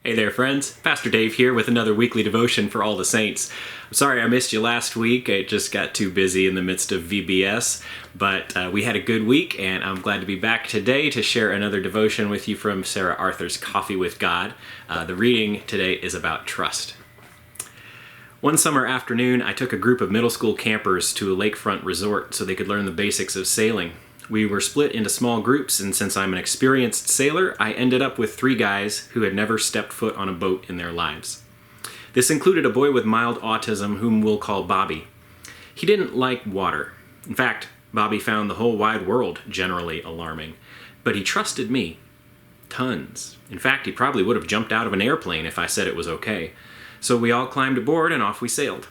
Hey there, friends. Pastor Dave here with another weekly devotion for all the saints. I'm sorry I missed you last week. I just got too busy in the midst of VBS, but we had a good week, and I'm glad to be back today to share another devotion with you from Sarah Arthur's Coffee with God. The reading today is about trust. One summer afternoon, I took a group of middle school campers to a lakefront resort so they could learn the basics of sailing. We were split into small groups, and since I'm an experienced sailor, I ended up with 3 guys who had never stepped foot on a boat in their lives. This included a boy with mild autism whom we'll call Bobby. He didn't like water. In fact, Bobby found the whole wide world generally alarming. But he trusted me. Tons. In fact, he probably would have jumped out of an airplane if I said it was okay. So we all climbed aboard and off we sailed.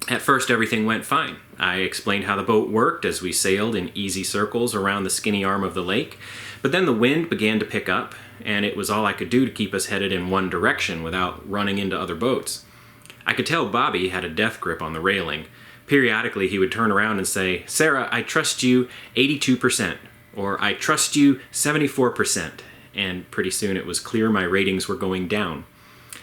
At first, everything went fine. I explained how the boat worked as we sailed in easy circles around the skinny arm of the lake, but then the wind began to pick up, and it was all I could do to keep us headed in one direction without running into other boats. I could tell Bobby had a death grip on the railing. Periodically, he would turn around and say, "Sarah, I trust you 82%," or "I trust you 74%," and pretty soon it was clear my ratings were going down.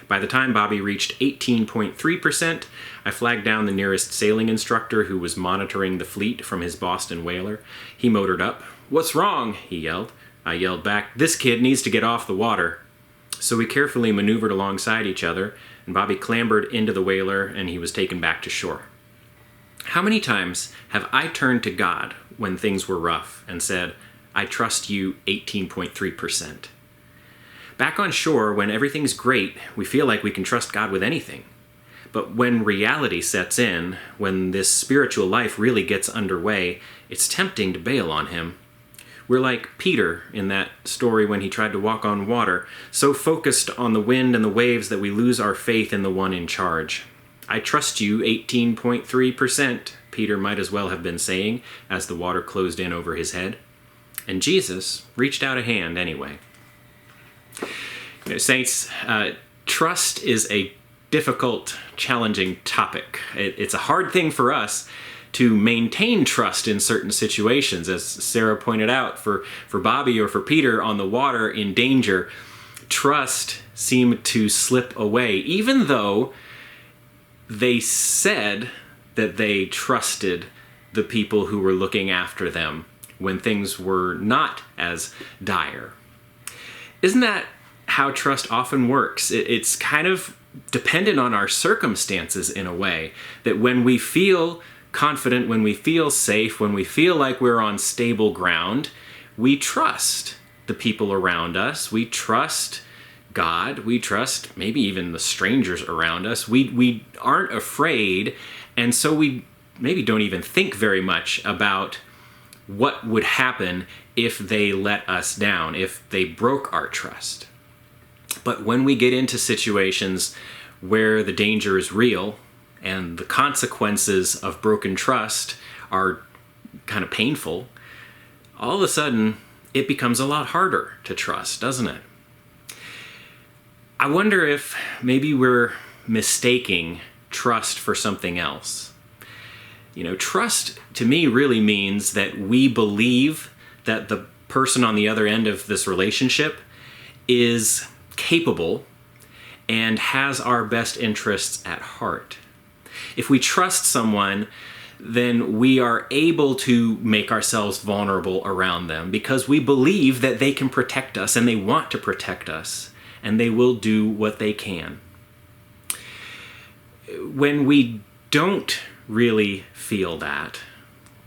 By the time Bobby reached 18.3%, I flagged down the nearest sailing instructor who was monitoring the fleet from his Boston whaler. He motored up. "What's wrong?" he yelled. I yelled back, "This kid needs to get off the water." So we carefully maneuvered alongside each other, and Bobby clambered into the whaler, and he was taken back to shore. How many times have I turned to God when things were rough and said, "I trust you 18.3%. Back on shore, when everything's great, we feel like we can trust God with anything. But when reality sets in, when this spiritual life really gets underway, it's tempting to bail on Him. We're like Peter in that story when he tried to walk on water, so focused on the wind and the waves that we lose our faith in the one in charge. "I trust you 18.3%, Peter might as well have been saying as the water closed in over his head. And Jesus reached out a hand anyway. Saints, trust is a difficult, challenging topic. It's a hard thing for us to maintain trust in certain situations. As Sarah pointed out, for Bobby or for Peter on the water in danger, trust seemed to slip away, even though they said that they trusted the people who were looking after them when things were not as dire. Isn't that how trust often works? It's kind of dependent on our circumstances in a way, that when we feel confident, when we feel safe, when we feel like we're on stable ground, we trust the people around us, we trust God, we trust maybe even the strangers around us. We aren't afraid, and so we maybe don't even think very much about what would happen if they let us down, if they broke our trust. But when we get into situations where the danger is real and the consequences of broken trust are kind of painful, all of a sudden it becomes a lot harder to trust, doesn't it? I wonder if maybe we're mistaking trust for something else. Trust to me really means that we believe that the person on the other end of this relationship is capable and has our best interests at heart. If we trust someone, then we are able to make ourselves vulnerable around them because we believe that they can protect us and they want to protect us and they will do what they can. When we don't really feel that,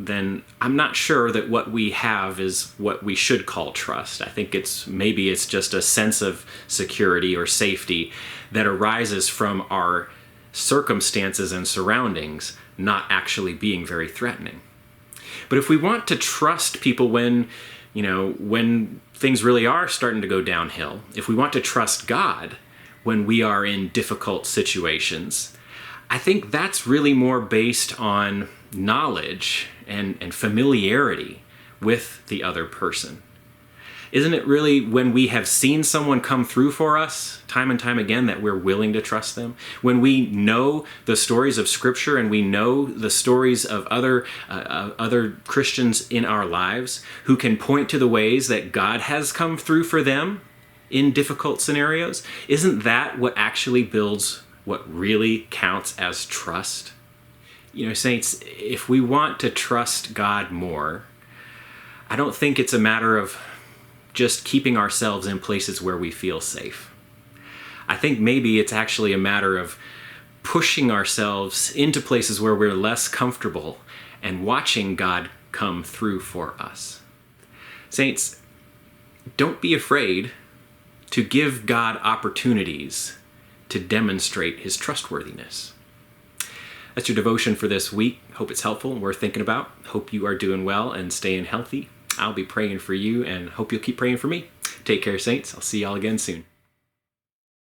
then I'm not sure that what we have is what we should call trust. I think maybe it's just a sense of security or safety that arises from our circumstances and surroundings not actually being very threatening. But if we want to trust people when things really are starting to go downhill, if we want to trust God when we are in difficult situations, I think that's really more based on knowledge and familiarity with the other person. Isn't it really when we have seen someone come through for us time and time again that we're willing to trust them? When we know the stories of Scripture and we know the stories of other Christians in our lives who can point to the ways that God has come through for them, in difficult scenarios? Isn't that what actually builds what really counts as trust? You know, saints, if we want to trust God more, I don't think it's a matter of just keeping ourselves in places where we feel safe. I think maybe it's actually a matter of pushing ourselves into places where we're less comfortable and watching God come through for us. Saints, don't be afraid to give God opportunities to demonstrate his trustworthiness. That's your devotion for this week. Hope it's helpful and worth thinking about. Hope you are doing well and staying healthy. I'll be praying for you and hope you'll keep praying for me. Take care, saints. I'll see y'all again soon.